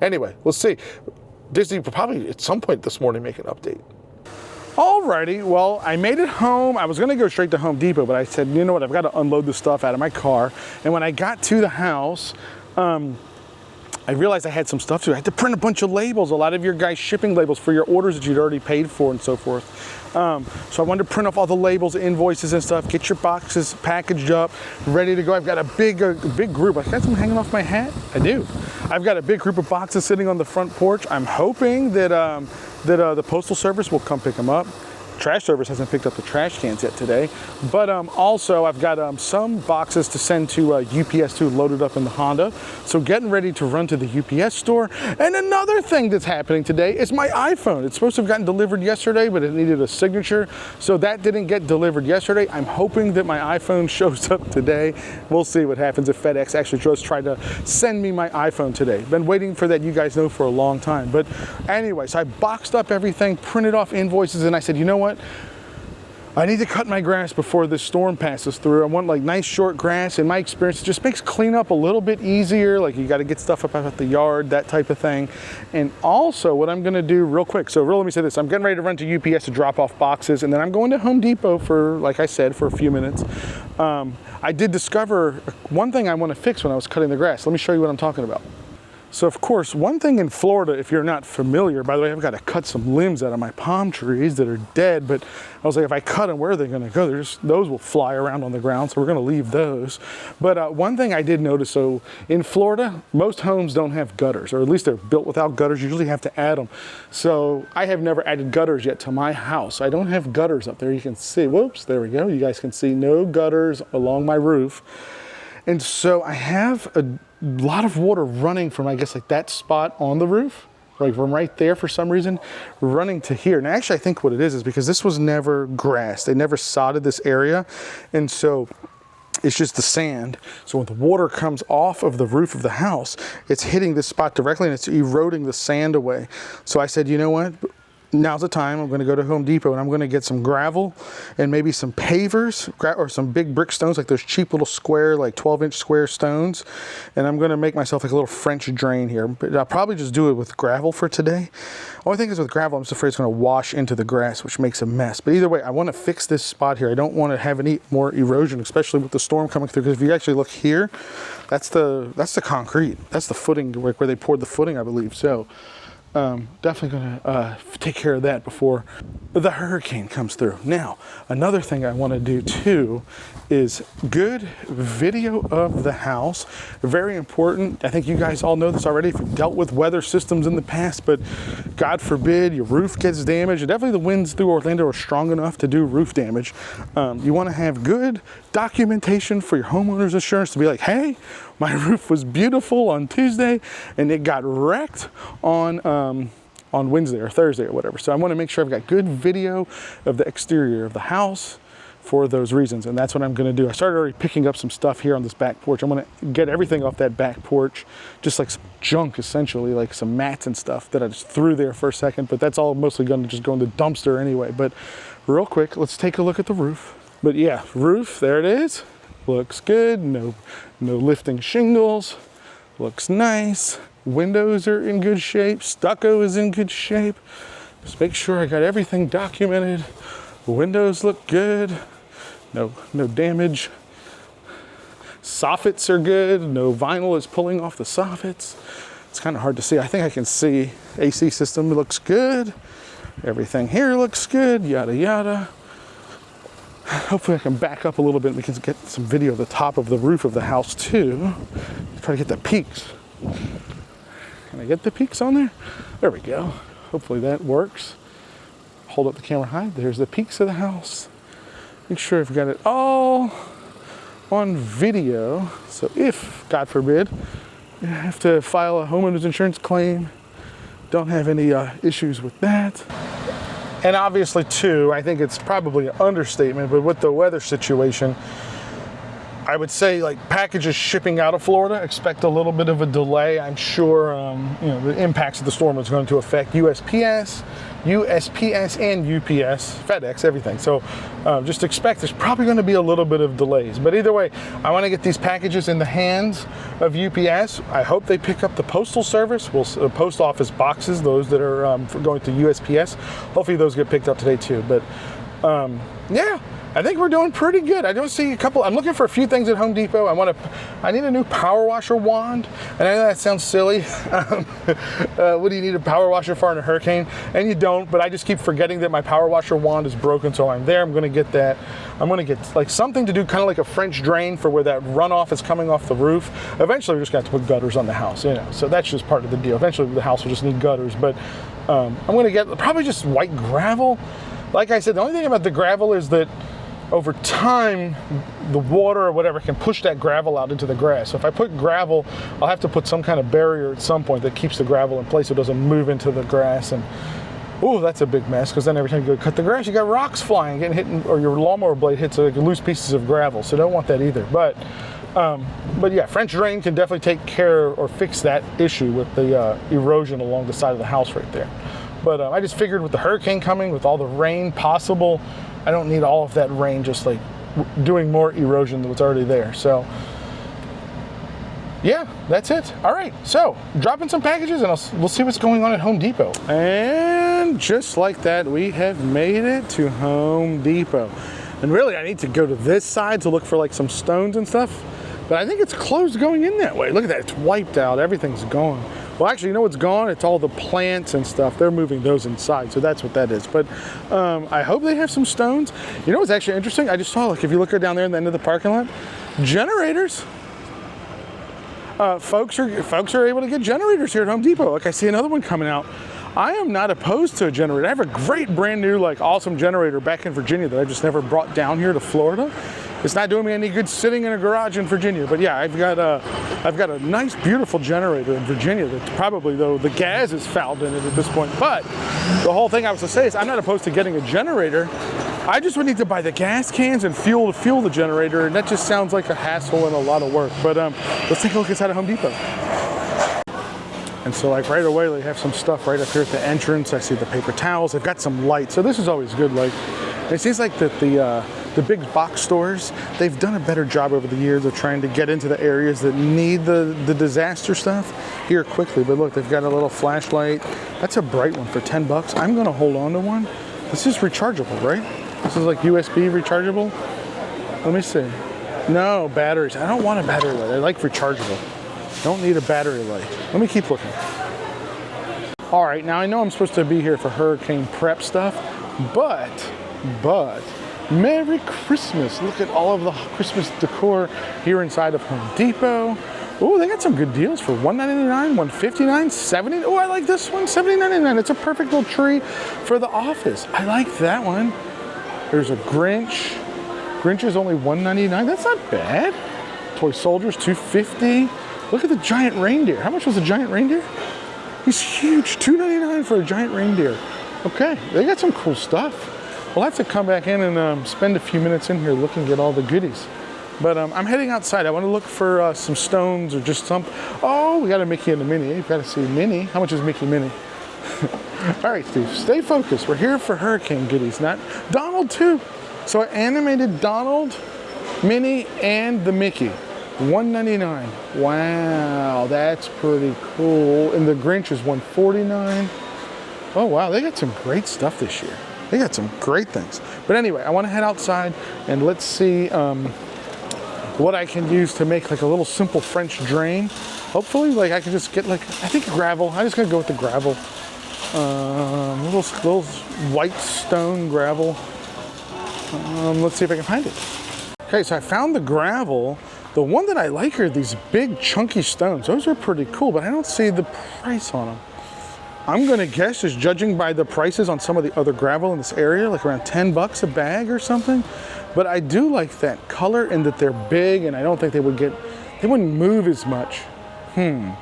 Anyway, let's see. Disney will probably at some point this morning make an update. Alrighty, well, I made it home. I was gonna go straight to Home Depot, but I said, you know what, I've got to unload the stuff out of my car. And when I got to the house, I realized I had some stuff to do. I had to print a bunch of labels, a lot of your guys' shipping labels for your orders that you'd already paid for and so forth. So I wanted to print off all the labels, invoices and stuff, get your boxes packaged up, ready to go. I've got a big group. I got some hanging off my hat. I do. I've got a big group of boxes sitting on the front porch. I'm hoping that, the Postal Service will come pick them up. Trash service hasn't picked up the trash cans yet today, but also I've got some boxes to send to UPS too, loaded up in the Honda. So getting ready to run to the UPS store. And another thing that's happening today is my iPhone. It's supposed to have gotten delivered yesterday, but it needed a signature, so that didn't get delivered yesterday. I'm hoping that my iPhone shows up today. We'll see what happens if FedEx actually just tried to send me my iPhone today. Been waiting for that, you guys know, for a long time. But anyway, so I boxed up everything, printed off invoices, and I said, you know what? I need to cut my grass before this storm passes through. I want like nice short grass. In my experience, it just makes cleanup a little bit easier. Like you got to get stuff up out the yard, that type of thing. And also what I'm going to do real quick. So let me say this. I'm getting ready to run to UPS to drop off boxes. And then I'm going to Home Depot for, like I said, for a few minutes. I did discover one thing I want to fix when I was cutting the grass. Let me show you what I'm talking about. So of course, one thing in Florida, if you're not familiar, by the way, I've got to cut some limbs out of my palm trees that are dead, but I was like, if I cut them, where are they going to go? Those will fly around on the ground, so we're going to leave those. But one thing I did notice, so in Florida, most homes don't have gutters, or at least they're built without gutters. You usually have to add them. So I have never added gutters yet to my house. I don't have gutters up there. You can see, whoops, there we go. You guys can see no gutters along my roof. And so I have a lot of water running from, I guess, like that spot on the roof, like from right there for some reason, running to here. And actually, I think what it is because this was never grass. They never sodded this area. And so it's just the sand. So when the water comes off of the roof of the house, it's hitting this spot directly and it's eroding the sand away. So I said, you know what? Now's the time. I'm going to go to Home Depot and I'm going to get some gravel and maybe some pavers or some big brick stones, like those cheap little square, like 12-inch square stones. And I'm going to make myself like a little French drain here. But I'll probably just do it with gravel for today. Only thing is with gravel, I'm just afraid it's going to wash into the grass, which makes a mess. But either way, I want to fix this spot here. I don't want to have any more erosion, especially with the storm coming through. Because if you actually look here, that's the concrete. That's the footing where they poured the footing, I believe. So definitely gonna take care of that before the hurricane comes through. Now, another thing I want to do too is good video of the house. Very important. I think you guys all know this already if you've dealt with weather systems in the past, but God forbid your roof gets damaged. And definitely the winds through Orlando are strong enough to do roof damage. You want to have good documentation for your homeowner's insurance to be like, hey, my roof was beautiful on Tuesday and it got wrecked on Wednesday or Thursday or whatever. So I want to make sure I've got good video of the exterior of the house for those reasons. And that's what I'm going to do. I started already picking up some stuff here on this back porch. I'm going to get everything off that back porch, just like some junk essentially, like some mats and stuff that I just threw there for a second, but that's all mostly going to just go in the dumpster anyway. But real quick, let's take a look at the roof. But yeah, roof, there it is. Looks good. No lifting shingles. Looks nice. Windows are in good shape. Stucco is in good shape. Just make sure I got everything documented. Windows look good. No damage. Soffits are good. No vinyl is pulling off the soffits. It's kind of hard to see. I think I can see. AC system looks good. Everything here looks good. Yada yada. Hopefully I can back up a little bit and we can get some video of the top of the roof of the house too. Try to get the peaks. Can I get the peaks on there? There we go. Hopefully that works. Hold up the camera high. There's the peaks of the house. Make sure I've got it all on video. So if, God forbid, you have to file a homeowner's insurance claim, don't have any issues with that. And obviously too, I think it's probably an understatement, but with the weather situation, I would say like packages shipping out of Florida, expect a little bit of a delay. I'm sure the impacts of the storm is going to affect USPS and UPS, FedEx, everything. So just expect there's probably going to be a little bit of delays. But either way, I want to get these packages in the hands of UPS. I hope they pick up the postal service, post office boxes, those that are going to USPS. Hopefully those get picked up today too. But yeah. I think we're doing pretty good. I don't see I'm looking for a few things at Home Depot. I need a new power washer wand. And I know that sounds silly. What do you need a power washer for in a hurricane? And you don't, but I just keep forgetting that my power washer wand is broken. So I'm there, I'm gonna get that. I'm gonna get like something to do kind of like a French drain for where that runoff is coming off the roof. Eventually we're just gonna have to put gutters on the house, so that's just part of the deal. Eventually the house will just need gutters, but I'm gonna get probably just white gravel. Like I said, the only thing about the gravel is that over time, the water or whatever can push that gravel out into the grass. So if I put gravel, I'll have to put some kind of barrier at some point that keeps the gravel in place so it doesn't move into the grass. And oh, that's a big mess, because then every time you go cut the grass, you got rocks flying, getting hit, or your lawnmower blade hits like loose pieces of gravel. So don't want that either. But yeah, French drain can definitely take care or fix that issue with the erosion along the side of the house right there. But I just figured with the hurricane coming, with all the rain possible, I don't need all of that rain just like doing more erosion than what's already there. So yeah, that's it. All right, so dropping some packages and we'll see what's going on at Home Depot. And just like that, we have made it to Home Depot. And really, I need to go to this side to look for like some stones and stuff, but I think it's closed going in that way. Look at that, it's wiped out, everything's gone. Well, actually, you know what's gone? It's all the plants and stuff. They're moving those inside, so that's what that is. But I hope they have some stones. You know what's actually interesting? I just saw, like, if you look down there in the end of the parking lot, generators. Folks are able to get generators here at Home Depot. Like, I see another one coming out. I am not opposed to a generator. I have a great brand new, like, awesome generator back in Virginia that I just never brought down here to Florida. It's not doing me any good sitting in a garage in Virginia, but yeah, I've got a nice, beautiful generator in Virginia that's probably, though, the gas is fouled in it at this point. But the whole thing I was to say is I'm not opposed to getting a generator I just would need to buy the gas cans and fuel to fuel the generator, and that just sounds like a hassle and a lot of work. But let's take a look inside of Home Depot. And so like right away, they have some stuff right up here at the entrance. I see the paper towels. They've got some lights. So this is always good. Like, it seems like that the big box stores, they've done a better job over the years of trying to get into the areas that need the disaster stuff here quickly. But look, they've got a little flashlight. That's a bright one for 10 bucks. I'm gonna hold on to one. This is rechargeable, right? This is like USB rechargeable. Let me see. No, batteries. I don't want a battery light. I like rechargeable. Don't need a battery light. Let me keep looking. All right, now I know I'm supposed to be here for hurricane prep stuff, but, Merry Christmas. Look at all of the Christmas decor here inside of Home Depot. Oh, they got some good deals for $1.99, $1.59, $70. Oh, I like this one, $70.99. It's a perfect little tree for the office. I like that one. There's a Grinch. Grinch is only $1.99. That's not bad. Toy Soldiers, $2.50. Look at the giant reindeer. How much was the giant reindeer? He's huge, $2.99 for a giant reindeer. Okay, they got some cool stuff. We'll have to come back in and spend a few minutes in here looking at all the goodies. But I'm heading outside. I want to look for some stones or just some. Oh, we got a Mickey and a Minnie. You've got to see Minnie. How much is Mickey Minnie? All right, Steve, stay focused. We're here for hurricane goodies, not Donald too. So I animated Donald, Minnie, and the Mickey. $1.99. Wow, that's pretty cool. And the Grinch is $1.49. Oh wow, they got some great stuff this year. They got some great things. But anyway, I want to head outside and let's see what I can use to make like a little simple French drain. Hopefully, like I can just get like, I think gravel. I'm just gonna go with the gravel. Little white stone gravel. Let's see if I can find it. Okay, so I found the gravel. The one that I like are these big chunky stones. Those are pretty cool, but I don't see the price on them. I'm gonna guess, just judging by the prices on some of the other gravel in this area, like around 10 bucks a bag or something. But I do like that color and that they're big, and I don't think they wouldn't move as much. I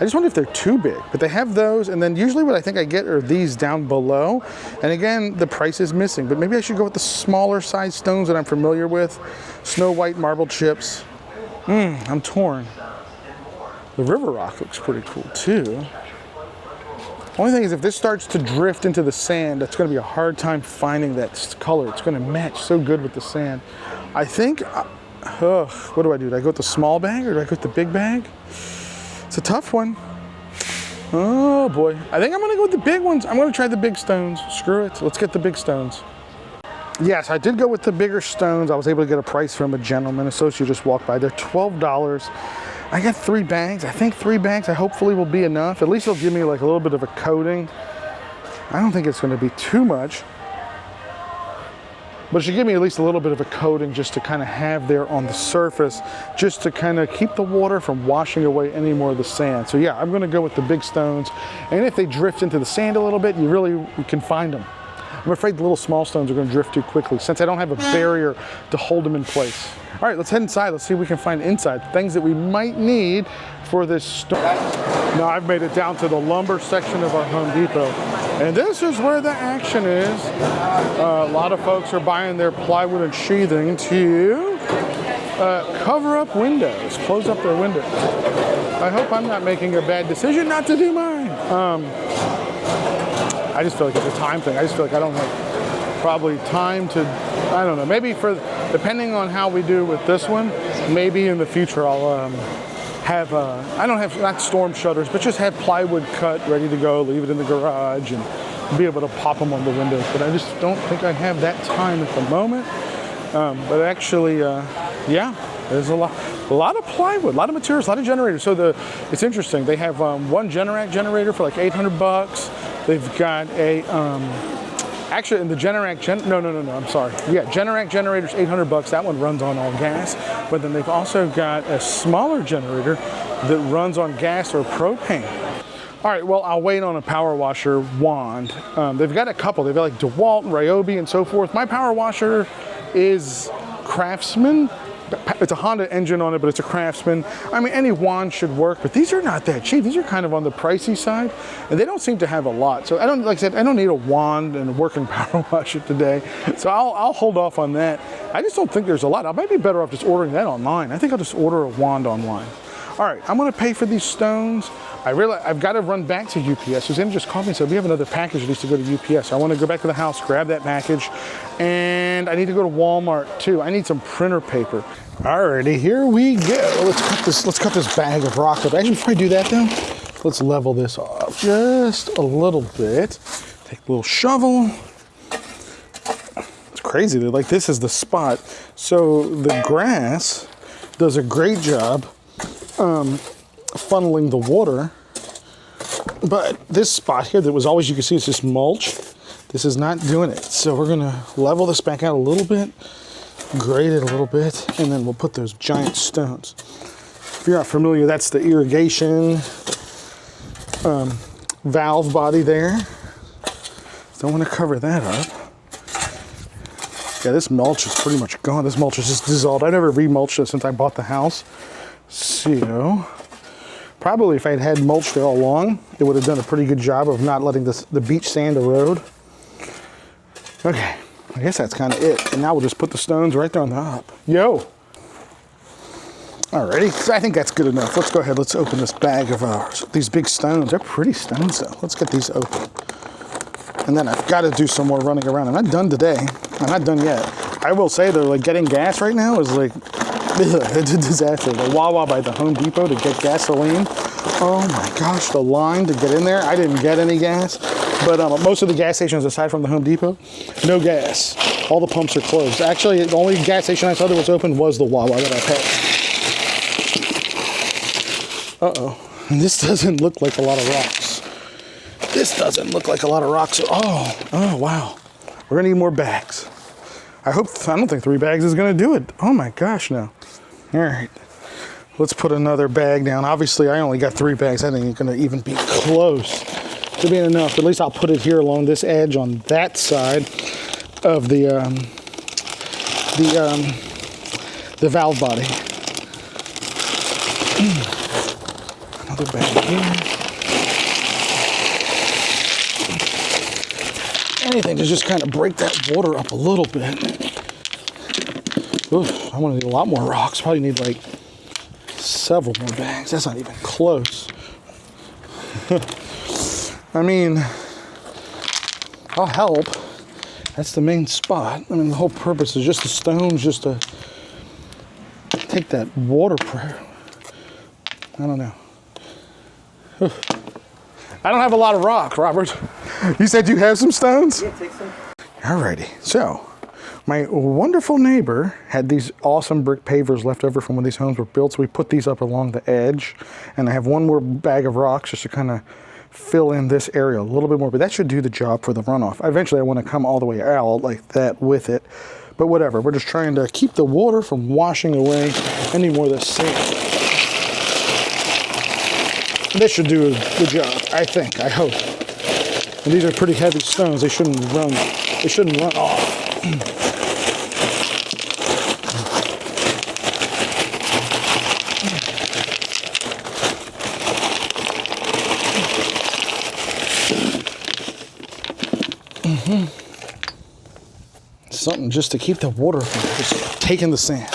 just wonder if they're too big, but they have those, and then usually what I think I get are these down below. And again, the price is missing, but maybe I should go with the smaller size stones that I'm familiar with. Snow White marble chips. I'm torn. The river rock looks pretty cool too. Only thing is if this starts to drift into the sand, that's gonna be a hard time finding that color. It's gonna match so good with the sand. I think, what do? Do I go with the small bag or do I go with the big bag? It's a tough one. Oh boy. I think I'm gonna go with the big ones. I'm gonna try the big stones. Screw it, let's get the big stones. Yes, I did go with the bigger stones. I was able to get a price from a gentleman associate just walked by. They're $12. I got 3 bags. I think 3 bags I hopefully will be enough. At least it'll give me like a little bit of a coating. I don't think it's gonna be too much. But it should give me at least a little bit of a coating just to kind of have there on the surface, just to kind of keep the water from washing away any more of the sand. So yeah, I'm gonna go with the big stones. And if they drift into the sand a little bit, you can find them. I'm afraid the little small stones are gonna drift too quickly since I don't have a barrier to hold them in place. All right, let's head inside. Let's see if we can find inside things that we might need for this storm. Now I've made it down to the lumber section of our Home Depot. And this is where the action is. A lot of folks are buying their plywood and sheathing to cover up windows, close up their windows. I hope I'm not making a bad decision not to do mine. I just feel like it's a time thing. I just feel like I don't have probably time to, I don't know, maybe depending on how we do with this one, maybe in the future I'll have, I don't have, not storm shutters, but just have plywood cut, ready to go, leave it in the garage and be able to pop them on the windows. But I just don't think I have that time at the moment. But actually, yeah, there's a lot of plywood, a lot of materials, a lot of generators. So it's interesting. They have one Generac generator for like 800 bucks. They've got a, actually in the Generac, I'm sorry. Yeah, Generac generator's 800 bucks. That one runs on all gas. But then they've also got a smaller generator that runs on gas or propane. All right, well, I'll wait on a power washer wand. They've got a couple. They've got like DeWalt, Ryobi, and so forth. My power washer is Craftsman. it's a Honda engine on it, but it's a Craftsman. I mean, any wand should work, but these are not that cheap. These are kind of on the pricey side, and they don't seem to have a lot. So I don't, like I said, I don't need a wand and a working power washer today. So I'll hold off on that. I just don't think there's a lot. I might be better off just ordering that online. I think I'll just order a wand online. All right, I'm gonna pay for these stones. I realize I've got to run back to UPS. Susanna just called me and said, we have another package that needs to go to UPS. I want to go back to the house, grab that package, and I need to go to Walmart too. I need some printer paper. Alrighty, here we go. Let's cut this bag of rocks up. Actually, before I do that though, let's level this off just a little bit. Take a little shovel. It's crazy, like this is the spot. So the grass does a great job funneling the water, but this spot here that was always, you can see it's just mulch. This is not doing it. So we're gonna level this back out a little bit, grade it a little bit, and then we'll put those giant stones. If you're not familiar, that's the irrigation valve body there. Don't want to cover that up. Yeah, this mulch is pretty much gone. This mulch is just dissolved. I never remulched it since I bought the house. So probably if I had mulched there all along, it would have done a pretty good job of not letting the beach sand erode. Okay, I guess that's kind of it. And now we'll just put the stones right there on the top. Yo! Alrighty, so I think that's good enough. Let's go ahead, let's open this bag of ours. These big stones, they're pretty stones though. Let's get these open. And then I've got to do some more running around. I'm not done today. I'm not done yet. I will say though, like getting gas right now is like, it's a disaster. The Wawa by the Home Depot to get gasoline. Oh my gosh, the line to get in there. I didn't get any gas, but most of the gas stations aside from the Home Depot, no gas. All the pumps are closed. Actually, the only gas station I saw that was open was the Wawa that I passed. Uh-oh, and this doesn't look like a lot of rocks. This doesn't look like a lot of rocks. Oh wow. We're gonna need more bags. I don't think 3 bags is gonna do it. Oh my gosh, no. All right, let's put another bag down. Obviously, I only got 3 bags. I think it's gonna even be close to being enough. But at least I'll put it here along this edge on that side of the valve body. Another bag here. Anything to just kind of break that water up a little bit. Oof, I want to need a lot more rocks. Probably need like several more bags. That's not even close. I mean, I'll help. That's the main spot. I mean, the whole purpose is just the stones, just to take that water pressure. I don't know. I don't have a lot of rock, Robert. You said you have some stones? Yeah, take some. Alrighty, so my wonderful neighbor had these awesome brick pavers left over from when these homes were built, so we put these up along the edge, and I have one more bag of rocks just to kind of fill in this area a little bit more, but that should do the job for the runoff. Eventually I want to come all the way out like that with it, but whatever. We're just trying to keep the water from washing away any more of the sand. This should do the job, I think, I hope. And these are pretty heavy stones. They shouldn't run off. Something just to keep the water from just taking the sand.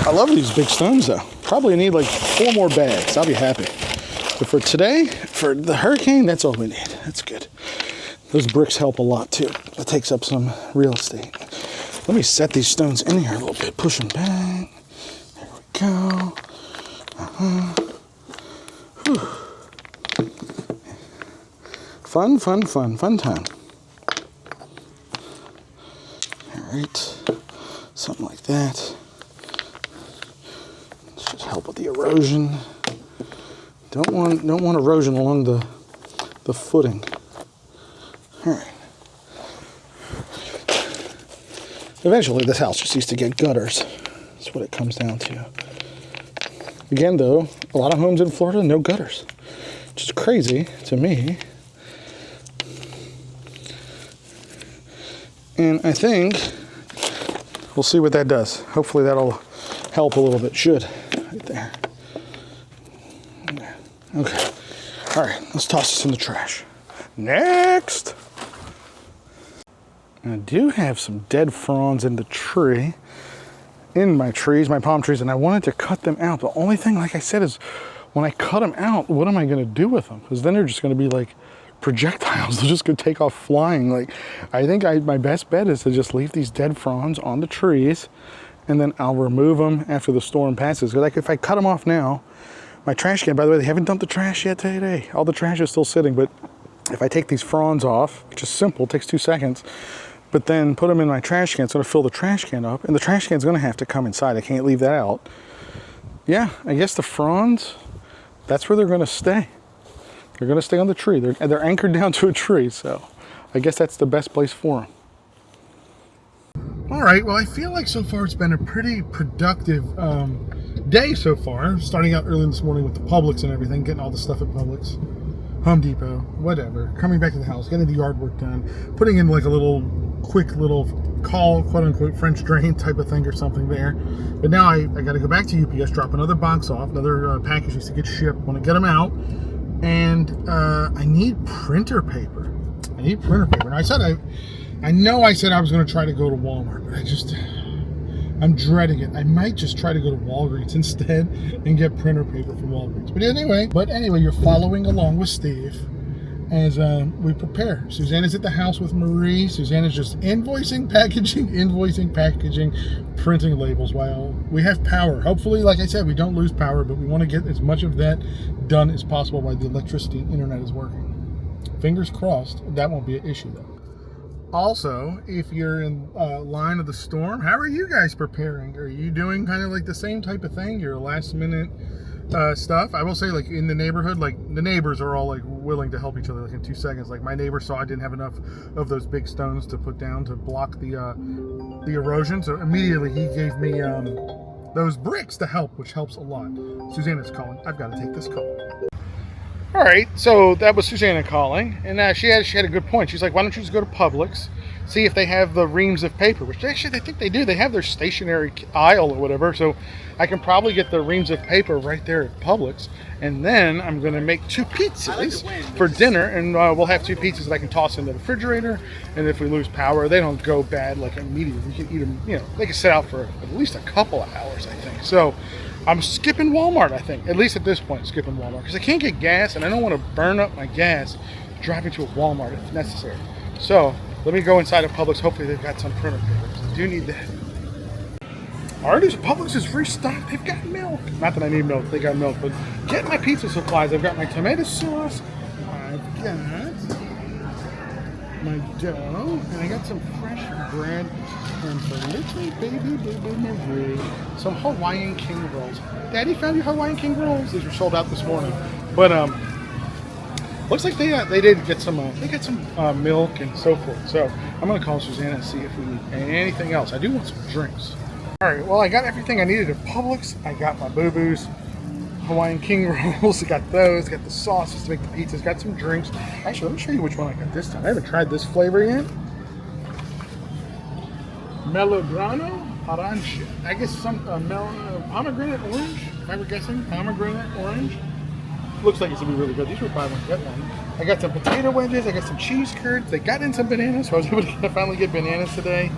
I love these big stones though. Probably need like 4 more bags. I'll be happy. But for today, for the hurricane, that's all we need. That's good. Those bricks help a lot too. It takes up some real estate. Let me set these stones in here a little bit. Push them back. There we go. Fun time. All right. Something like that. Should help with the erosion. Don't want erosion along the footing. All right. Eventually, this house just needs to get gutters. That's what it comes down to. Again, though, a lot of homes in Florida, no gutters. Which is crazy to me. And I think we'll see what that does. Hopefully that'll help a little bit. Should. Right there. Okay. All right, let's toss this in the trash. Next. I do have some dead fronds in the tree, in my trees, my palm trees, and I wanted to cut them out. The only thing, like I said, is when I cut them out, what am I gonna do with them? Because then they're just gonna be like projectiles. They're just gonna take off flying. Like, I think my best bet is to just leave these dead fronds on the trees, and then I'll remove them after the storm passes. Because like if I cut them off now, my trash can, by the way, they haven't dumped the trash yet today. All the trash is still sitting, but if I take these fronds off, which is simple, it takes 2 seconds, but then put them in my trash can, it's gonna fill the trash can up, and the trash can's gonna have to come inside. I can't leave that out. Yeah, I guess the fronds, that's where they're gonna stay. They're gonna stay on the tree. They're anchored down to a tree, so I guess that's the best place for them. All right, well, I feel like so far it's been a pretty productive day so far. Starting out early this morning with the Publix and everything, getting all the stuff at Publix, Home Depot, whatever. Coming back to the house, getting the yard work done, putting in like a quick little call, quote unquote, French drain type of thing or something there. But now I got to go back to UPS, drop another box off, another package needs to get shipped. Want to get them out, and I need printer paper. And I know I said I was going to try to go to Walmart, but I'm dreading it. I might just try to go to Walgreens instead and get printer paper from Walgreens. But anyway, you're following along with Steve as we prepare. Susanna's at the house with Marie. Susanna's just invoicing, packaging, printing labels while we have power. Hopefully, like I said, we don't lose power, but we want to get as much of that done as possible while the electricity and internet is working. Fingers crossed, that won't be an issue though. Also, if you're in line of the storm, how are you guys preparing? Are you doing kind of like the same type of thing, your last minute stuff? I will say, like in the neighborhood, like the neighbors are all like willing to help each other like in 2 seconds. Like my neighbor saw I didn't have enough of those big stones to put down to block the erosion, so immediately he gave me those bricks to help, which helps a lot. Susanna's calling. I've got to take this call. All right, so that was Susanna calling, and she had a good point. She's like, why don't you just go to Publix, see if they have the reams of paper, which actually I think they do. They have their stationary aisle or whatever, so I can probably get the reams of paper right there at Publix, and then I'm going to make 2 pizzas for dinner, and we'll have 2 pizzas that I can toss in the refrigerator, and if we lose power, they don't go bad like immediately. We can eat them, they can sit out for at least a couple of hours, I think. So I'm skipping Walmart, I think. At least at this point, skipping Walmart. Because I can't get gas, and I don't want to burn up my gas driving to a Walmart if necessary. So, let me go inside of Publix. Hopefully they've got some printer paper. I do need that. Alright, Publix is restocked. They've got milk. Not that I need milk. They got milk. But getting my pizza supplies. I've got my tomato sauce. I've got my dough. And I got some fresh bread. And for little baby Marie, some Hawaiian King rolls. Daddy found your Hawaiian King rolls. These were sold out this morning, but looks like they did get some. They got some milk and so forth. So I'm gonna call Susanna and see if we need anything else. I do want some drinks. All right. Well, I got everything I needed at Publix. I got my boo-boos, Hawaiian King rolls. I got those. Got the sauces to make the pizzas. Got some drinks. Actually, let me show you which one I got this time. I haven't tried this flavor yet. Melograno Orange. I guess some pomegranate orange. If I were guessing, pomegranate orange. Looks like it's gonna be really good. These were buy one get one. I got some potato wedges. I got some cheese curds. They got in some bananas, so I was able to finally get bananas today,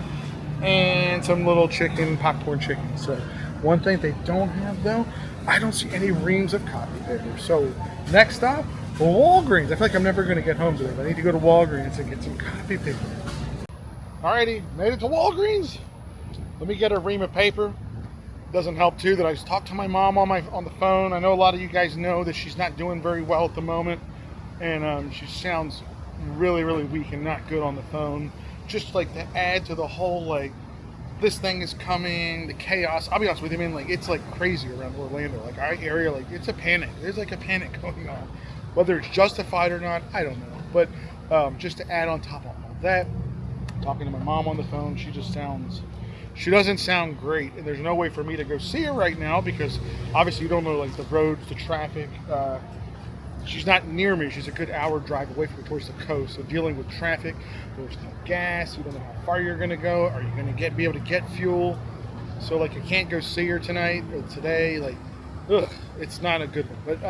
and some little popcorn chicken. So one thing they don't have though, I don't see any reams of copy paper. So next stop, Walgreens. I feel like I'm never gonna get home today, but I need to go to Walgreens and get some copy paper. Alrighty, made it to Walgreens. Let me get a ream of paper. Doesn't help too that I just talked to my mom on the phone. I know a lot of you guys know that she's not doing very well at the moment, and she sounds really, really weak and not good on the phone. Just like to add to the whole like this thing is coming, the chaos. I'll be honest with you, man. Like it's like crazy around Orlando. Like our area, like it's a panic. There's like a panic going on. Whether it's justified or not, I don't know. But just to add on top of all that. Talking to my mom on the phone, she doesn't sound great, and there's no way for me to go see her right now because obviously you don't know like the roads, the traffic. she's not near me. She's a good hour drive away from me towards the coast. So dealing with traffic, there's no gas. You don't know how far you're going to go. Are you going to be able to get fuel? So like I can't go see her tonight or today. Like, ugh, it's not a good one. But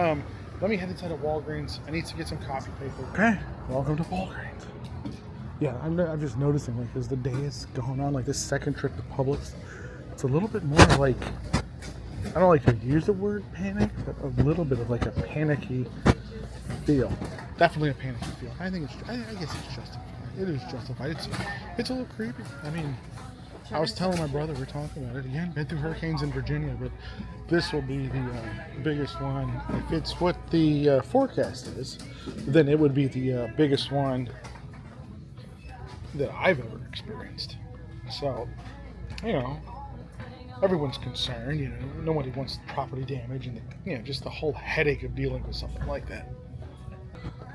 let me head inside of Walgreens. I need to get some coffee paper. Okay, welcome to Walgreens. Yeah, I'm just noticing, like, as the day is going on, like this second trip to Publix, it's a little bit more like, I don't like to use the word panic, but a little bit of like a panicky feel. Definitely a panicky feel. I guess it's justified. It is justified. It's a little creepy. I mean, I was telling my brother, we're talking about it again. Been through hurricanes in Virginia, but this will be the biggest one. If it's what the forecast is, then it would be the biggest one that I've ever experienced. So, you know, everyone's concerned. You know, nobody wants property damage, and just the whole headache of dealing with something like that.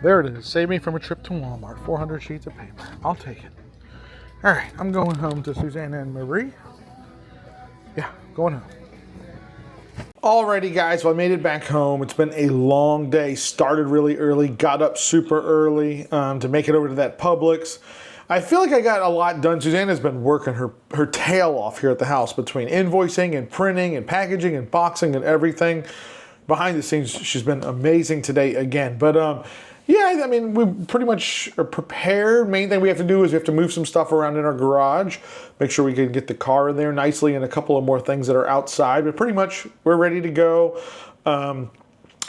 There it is. Save me from a trip to Walmart. 400 sheets of paper. I'll take it. All right, I'm going home to Susanna and Marie. Yeah, going home. Alrighty, guys, well, I made it back home. It's been a long day. Started really early, got up super early to make it over to that Publix. I feel like I got a lot done. Susanna's been working her tail off here at the house between invoicing and printing and packaging and boxing and everything. Behind the scenes, she's been amazing today again. But yeah, I mean, we pretty much are prepared. Main thing we have to do is we have to move some stuff around in our garage, make sure we can get the car in there nicely, and a couple of more things that are outside. But pretty much we're ready to go. And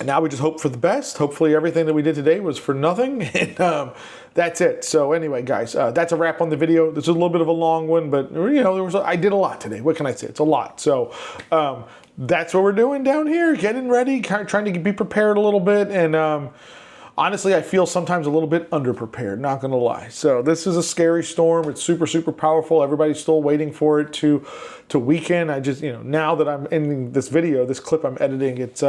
now we just hope for the best. Hopefully everything that we did today was for nothing. And that's it. So anyway, guys, that's a wrap on the video. This is a little bit of a long one, but you know, I did a lot today. What can I say? It's a lot. So that's what we're doing down here, getting ready, kind of trying to be prepared a little bit. And honestly, I feel sometimes a little bit underprepared, not gonna lie. So this is a scary storm. It's super, super powerful. Everybody's still waiting for it to weaken. I just, now that I'm ending this video, this clip I'm editing, it's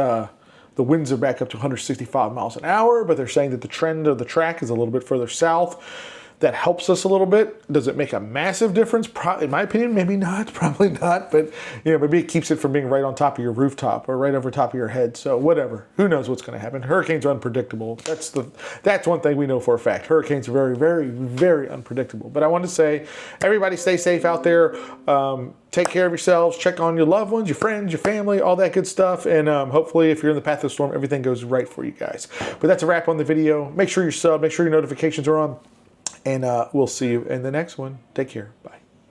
the winds are back up to 165 miles an hour, but they're saying that the trend of the track is a little bit further south. That helps us a little bit. Does it make a massive difference? In my opinion, maybe not, probably not, but maybe it keeps it from being right on top of your rooftop or right over top of your head. So whatever, who knows what's gonna happen. Hurricanes are unpredictable. That's one thing we know for a fact. Hurricanes are very, very, very unpredictable. But I want to say, everybody stay safe out there. Take care of yourselves, check on your loved ones, your friends, your family, all that good stuff. And hopefully if you're in the path of the storm, everything goes right for you guys. But that's a wrap on the video. Make sure you're subbed, make sure your notifications are on. And we'll see you in the next one. Take care. Bye.